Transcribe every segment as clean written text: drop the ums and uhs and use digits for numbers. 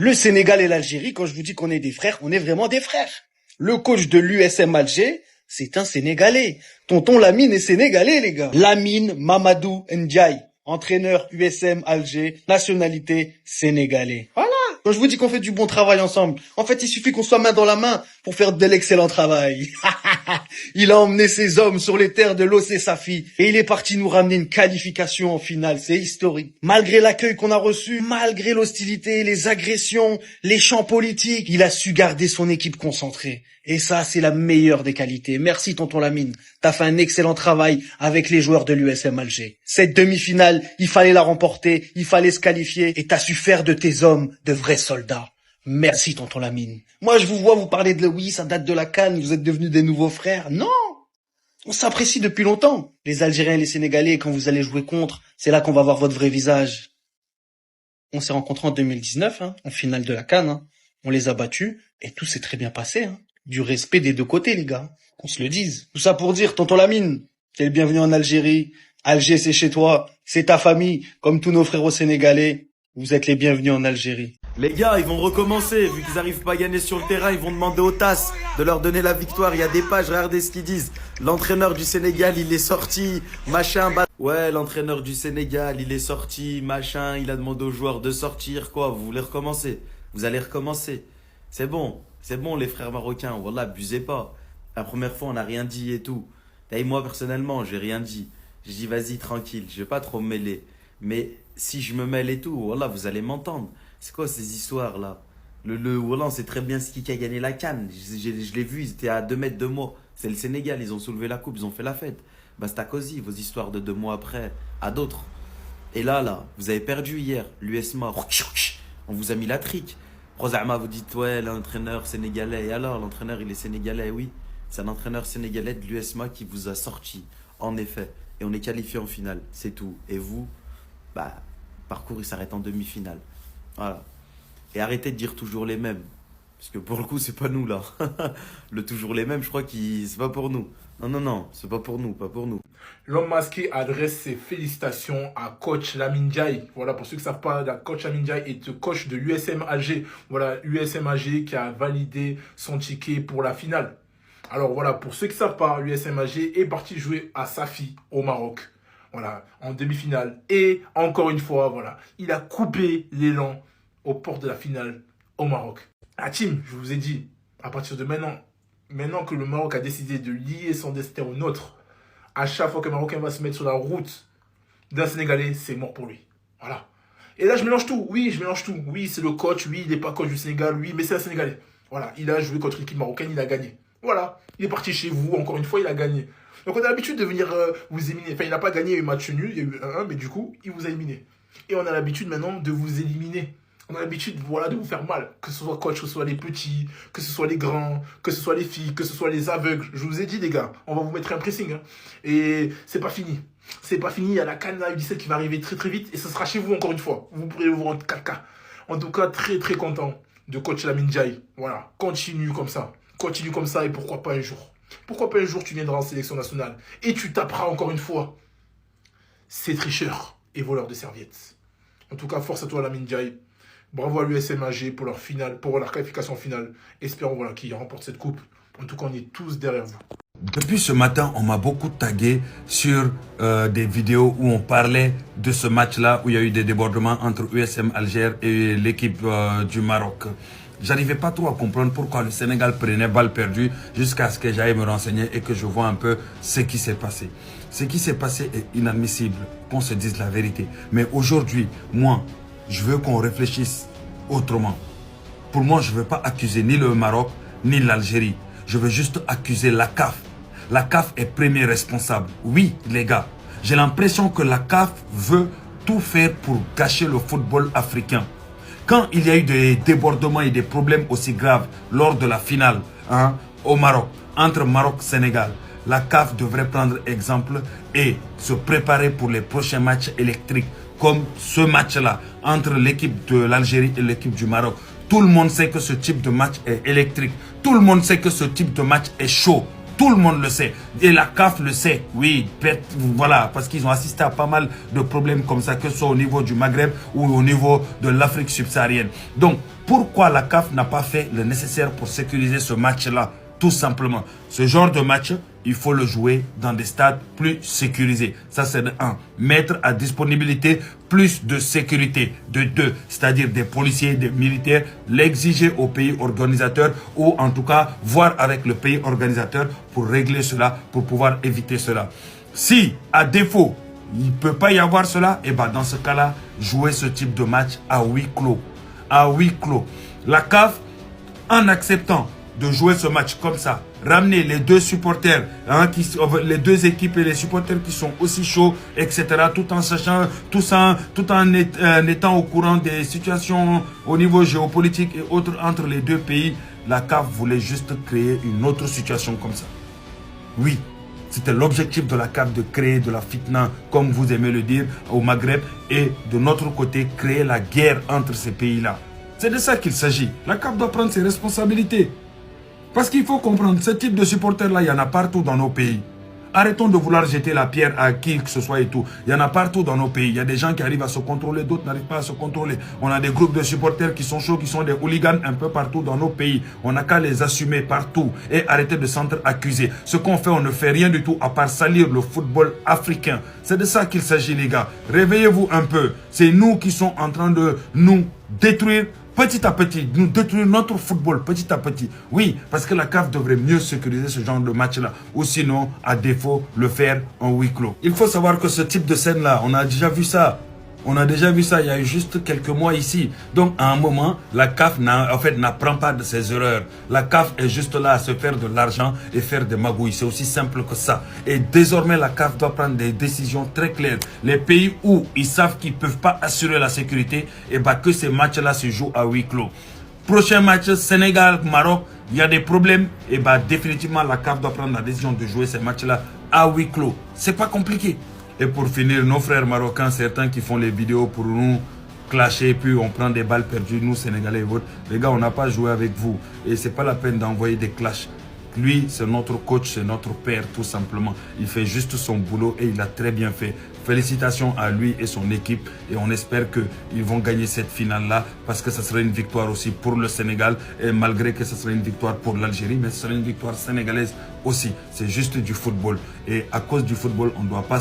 Le Sénégal et l'Algérie, quand je vous dis qu'on est des frères, on est vraiment des frères. Le coach de l'USM Alger, c'est un Sénégalais. Tonton Lamine est sénégalais, les gars. Lamine Mamadou Ndiaye, entraîneur USM Alger, nationalité sénégalais. Voilà. Quand je vous dis qu'on fait du bon travail ensemble, en fait, il suffit qu'on soit main dans la main pour faire de l'excellent travail. Il a emmené ses hommes sur les terres de l'OC Safi et il est parti nous ramener une qualification en finale. C'est historique. Malgré l'accueil qu'on a reçu, malgré l'hostilité, les agressions, les champs politiques, il a su garder son équipe concentrée. Et ça, c'est la meilleure des qualités. Merci, tonton Lamine. T'as fait un excellent travail avec les joueurs de l'USM Alger. Cette demi-finale, il fallait la remporter, il fallait se qualifier et t'as su faire de tes hommes de vrais soldats. Merci, tonton Lamine. Moi, je vous vois vous parler de oui, ça date de la CAN, vous êtes devenus des nouveaux frères. Non! On s'apprécie depuis longtemps. Les Algériens et les Sénégalais, quand vous allez jouer contre, c'est là qu'on va voir votre vrai visage. On s'est rencontrés en 2019, en finale de la CAN. On les a battus et tout s'est très bien passé. Du respect des deux côtés, les gars. Qu'on se le dise. Tout ça pour dire, tonton Lamine, t'es le bienvenu en Algérie. Alger, c'est chez toi. C'est ta famille. Comme tous nos frères sénégalais. Vous êtes les bienvenus en Algérie. Les gars, ils vont recommencer. Vu qu'ils arrivent pas à gagner sur le terrain, ils vont demander aux TAS de leur donner la victoire. Il y a des pages, regardez ce qu'ils disent. L'entraîneur du Sénégal, il est sorti, machin. Ouais, l'entraîneur du Sénégal, il est sorti, machin. Il a demandé aux joueurs de sortir, quoi. Vous voulez recommencer? Vous allez recommencer. C'est bon les frères marocains. Wallah, abusez pas. La première fois, on n'a rien dit et tout. Et moi, personnellement, j'ai rien dit. J'ai dit, vas-y, tranquille, je vais pas trop me mêler. Mais si je me mêle et tout, voilà, vous allez m'entendre. C'est quoi ces histoires-là? Voilà, on sait très bien ce qui a gagné la CAN. Je l'ai vu, ils étaient à 2 mètres de moi. C'est le Sénégal, ils ont soulevé la coupe, ils ont fait la fête. Bastakosi, vos histoires de 2 mois après, à d'autres. Et là, vous avez perdu hier, l'USMA. On vous a mis la trique. Prozama, vous dites, ouais, l'entraîneur sénégalais. Et alors, l'entraîneur, il est sénégalais, oui. C'est un entraîneur sénégalais de l'USMA qui vous a sorti, en effet. Et on est qualifié en finale, c'est tout. Et vous, parcours, il s'arrête en demi-finale. Voilà. Et arrêtez de dire toujours les mêmes. Parce que pour le coup, c'est pas nous, là. Le toujours les mêmes, je crois que c'est pas pour nous. Non, c'est pas pour nous. L'homme masqué adresse ses félicitations à coach Lamine Ndiaye. Voilà, pour ceux qui ne savent pas, coach Lamine Ndiaye est coach de l'USM Alger. Voilà, USM Alger qui a validé son ticket pour la finale. Alors voilà, pour ceux qui ne savent pas, l'USM Alger est parti jouer à Safi, au Maroc. Voilà, en demi-finale. Et encore une fois, voilà, il a coupé l'élan aux portes de la finale au Maroc. La team, je vous ai dit, à partir de maintenant que le Maroc a décidé de lier son destin au nôtre, à chaque fois que le Marocain va se mettre sur la route d'un Sénégalais, c'est mort pour lui. Voilà. Et là, je mélange tout. Oui, je mélange tout. Oui, c'est le coach. Oui, il n'est pas coach du Sénégal. Oui, mais c'est un Sénégalais. Voilà, il a joué contre l'équipe marocaine, il a gagné. Voilà, il est parti chez vous, encore une fois, il a gagné. Donc on a l'habitude de venir vous éliminer. Enfin, il n'a pas gagné, il y a eu match nul, il y a eu 1-1, mais du coup, il vous a éliminé. Et on a l'habitude maintenant de vous éliminer. On a l'habitude, voilà, de vous faire mal. Que ce soit coach, que ce soit les petits, que ce soit les grands, que ce soit les filles, que ce soit les aveugles. Je vous ai dit, les gars, on va vous mettre un pressing. Et c'est pas fini. C'est pas fini, il y a la CAN U17 qui va arriver très très vite. Et ce sera chez vous encore une fois. Vous pourrez vous rendre caca. En tout cas, très très content de coach Lamine Ndiaye. Voilà, continue comme ça. Continue comme ça et pourquoi pas un jour. Pourquoi pas un jour tu viendras en sélection nationale et tu taperas encore une fois ces tricheurs et voleurs de serviettes. En tout cas, force à toi Lamine Ndiaye. Bravo à l'USM Alger pour leur finale, pour leur qualification finale. Espérons qu'ils remportent cette coupe. En tout cas, on est tous derrière vous. Depuis ce matin, on m'a beaucoup tagué sur des vidéos où on parlait de ce match-là, où il y a eu des débordements entre USM Alger et l'équipe du Maroc. J'arrivais pas trop à comprendre pourquoi le Sénégal prenait balle perdue jusqu'à ce que j'aille me renseigner et que je vois un peu ce qui s'est passé. Ce qui s'est passé est inadmissible, qu'on se dise la vérité. Mais aujourd'hui, moi, je veux qu'on réfléchisse autrement. Pour moi, je ne veux pas accuser ni le Maroc, ni l'Algérie. Je veux juste accuser la CAF. La CAF est premier responsable. Oui, les gars, j'ai l'impression que la CAF veut tout faire pour gâcher le football africain. Quand il y a eu des débordements et des problèmes aussi graves lors de la finale au Maroc, entre Maroc et Sénégal, la CAF devrait prendre exemple et se préparer pour les prochains matchs électriques comme ce match-là entre l'équipe de l'Algérie et l'équipe du Maroc. Tout le monde sait que ce type de match est électrique. Tout le monde sait que ce type de match est chaud. Tout le monde le sait. Et la CAF le sait. Oui, voilà, parce qu'ils ont assisté à pas mal de problèmes comme ça, que ce soit au niveau du Maghreb ou au niveau de l'Afrique subsaharienne. Donc, pourquoi la CAF n'a pas fait le nécessaire pour sécuriser ce match-là? Tout simplement. Ce genre de match, il faut le jouer dans des stades plus sécurisés. Ça, c'est de 1. Mettre à disponibilité plus de sécurité. De 2, c'est-à-dire des policiers, des militaires, l'exiger au pays organisateur ou en tout cas voir avec le pays organisateur pour régler cela, pour pouvoir éviter cela. Si, à défaut, il ne peut pas y avoir cela, et ben dans ce cas-là, jouer ce type de match à huis clos. À huis clos. La CAF, en acceptant de jouer ce match comme ça, ramener les deux supporters, les deux équipes et les supporters qui sont aussi chauds, etc., tout en sachant, tout en étant au courant des situations au niveau géopolitique et autres entre les deux pays, la CAF voulait juste créer une autre situation comme ça. Oui, c'était l'objectif de la CAF de créer de la fitna, comme vous aimez le dire, au Maghreb, et de notre côté, créer la guerre entre ces pays-là. C'est de ça qu'il s'agit. La CAF doit prendre ses responsabilités. Parce qu'il faut comprendre, ce type de supporters-là, il y en a partout dans nos pays. Arrêtons de vouloir jeter la pierre à qui que ce soit et tout. Il y en a partout dans nos pays. Il y a des gens qui arrivent à se contrôler, d'autres n'arrivent pas à se contrôler. On a des groupes de supporters qui sont chauds, qui sont des hooligans un peu partout dans nos pays. On n'a qu'à les assumer partout et arrêter de s'entre-accuser. Ce qu'on fait, on ne fait rien du tout à part salir le football africain. C'est de ça qu'il s'agit, les gars. Réveillez-vous un peu. C'est nous qui sommes en train de nous détruire petit à petit, nous détruire notre football petit à petit. Oui, parce que la CAF devrait mieux sécuriser ce genre de match-là. Ou sinon, à défaut, le faire en huis clos. Il faut savoir que ce type de scène-là, on a déjà vu ça. On a déjà vu ça il y a juste quelques mois ici. Donc, à un moment, la CAF n'apprend pas de ses erreurs. La CAF est juste là à se faire de l'argent et faire des magouilles. C'est aussi simple que ça. Et désormais, la CAF doit prendre des décisions très claires. Les pays où ils savent qu'ils ne peuvent pas assurer la sécurité, et bah que ces matchs-là se jouent à huis clos. Prochain match, Sénégal-Maroc, il y a des problèmes. Et bah définitivement, la CAF doit prendre la décision de jouer ces matchs-là à huis clos. C'est pas compliqué. Et pour finir, nos frères marocains, certains qui font les vidéos pour nous clasher, puis on prend des balles perdues, nous Sénégalais et autres. Les gars, on n'a pas joué avec vous. Et c'est pas la peine d'envoyer des clashs. Lui, c'est notre coach, c'est notre père, tout simplement. Il fait juste son boulot et il a très bien fait. Félicitations à lui et son équipe. Et on espère qu'ils vont gagner cette finale-là parce que ce serait une victoire aussi pour le Sénégal. Et malgré que ce serait une victoire pour l'Algérie, mais ce serait une victoire sénégalaise aussi. C'est juste du football. Et à cause du football, on ne doit pas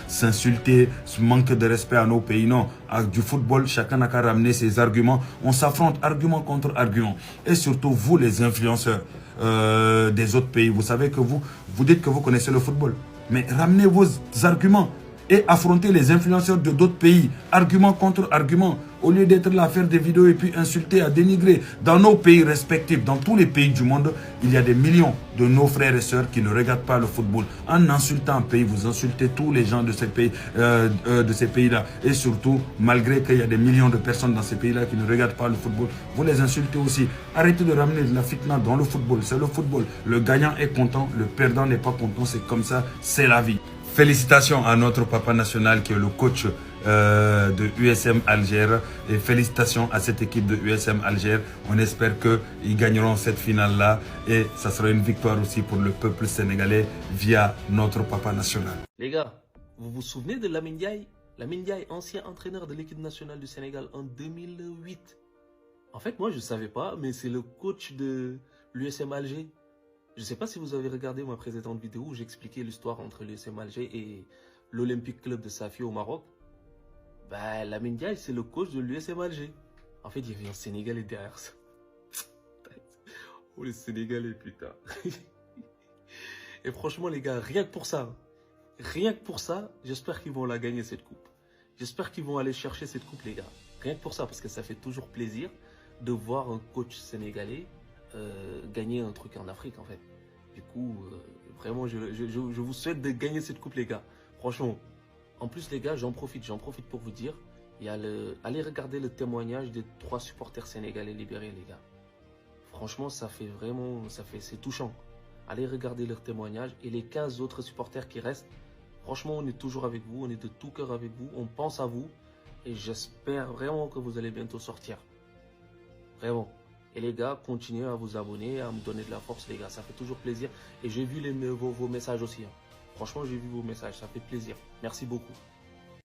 s'insulter, se manquer de respect à nos pays. Non, avec du football, chacun n'a qu'à ramener ses arguments. On s'affronte argument contre argument. Et surtout, vous les influenceurs des autres pays, vous savez que vous dites que vous connaissez le football. Mais ramenez vos arguments et affronter les influenceurs de d'autres pays, argument contre argument, au lieu d'être là à faire des vidéos et puis insulter, à dénigrer. Dans nos pays respectifs, dans tous les pays du monde, il y a des millions de nos frères et sœurs qui ne regardent pas le football. En insultant un pays, vous insultez tous les gens de ces pays, là. Et surtout, malgré qu'il y a des millions de personnes dans ces pays-là qui ne regardent pas le football, vous les insultez aussi. Arrêtez de ramener de la fitna dans le football. C'est le football. Le gagnant est content, le perdant n'est pas content. C'est comme ça, c'est la vie. Félicitations à notre papa national qui est le coach de USM Alger et félicitations à cette équipe de USM Alger. On espère qu'ils gagneront cette finale-là et ça sera une victoire aussi pour le peuple sénégalais via notre papa national. Les gars, vous vous souvenez de Lamine Ndiaye? Lamine Ndiaye, ancien entraîneur de l'équipe nationale du Sénégal en 2008. En fait, moi je ne savais pas, mais c'est le coach de l'USM Alger. Je ne sais pas si vous avez regardé ma précédente vidéo où j'expliquais l'histoire entre l'USM Alger et l'Olympique Club de Safi au Maroc. Ben, Lamine Ndiaye, c'est le coach de l'USM Alger. En fait, il y avait un Sénégalais derrière ça. Oh, les Sénégalais, putain. Et franchement, les gars, rien que pour ça, j'espère qu'ils vont la gagner, cette coupe. J'espère qu'ils vont aller chercher cette coupe, les gars. Rien que pour ça, parce que ça fait toujours plaisir de voir un coach sénégalais gagner un truc en Afrique, en fait. Du coup, vraiment, je vous souhaite de gagner cette coupe, les gars. Franchement. En plus, les gars, j'en profite pour vous dire, allez regarder le témoignage des 3 supporters sénégalais libérés, les gars. Franchement, c'est touchant. Allez regarder leur témoignage et les 15 autres supporters qui restent. Franchement, on est toujours avec vous, on est de tout cœur avec vous, on pense à vous et j'espère vraiment que vous allez bientôt sortir. Vraiment. Et les gars, continuez à vous abonner, à me donner de la force, les gars. Ça fait toujours plaisir. Et j'ai vu vos messages aussi. Hein. Franchement, j'ai vu vos messages. Ça fait plaisir. Merci beaucoup.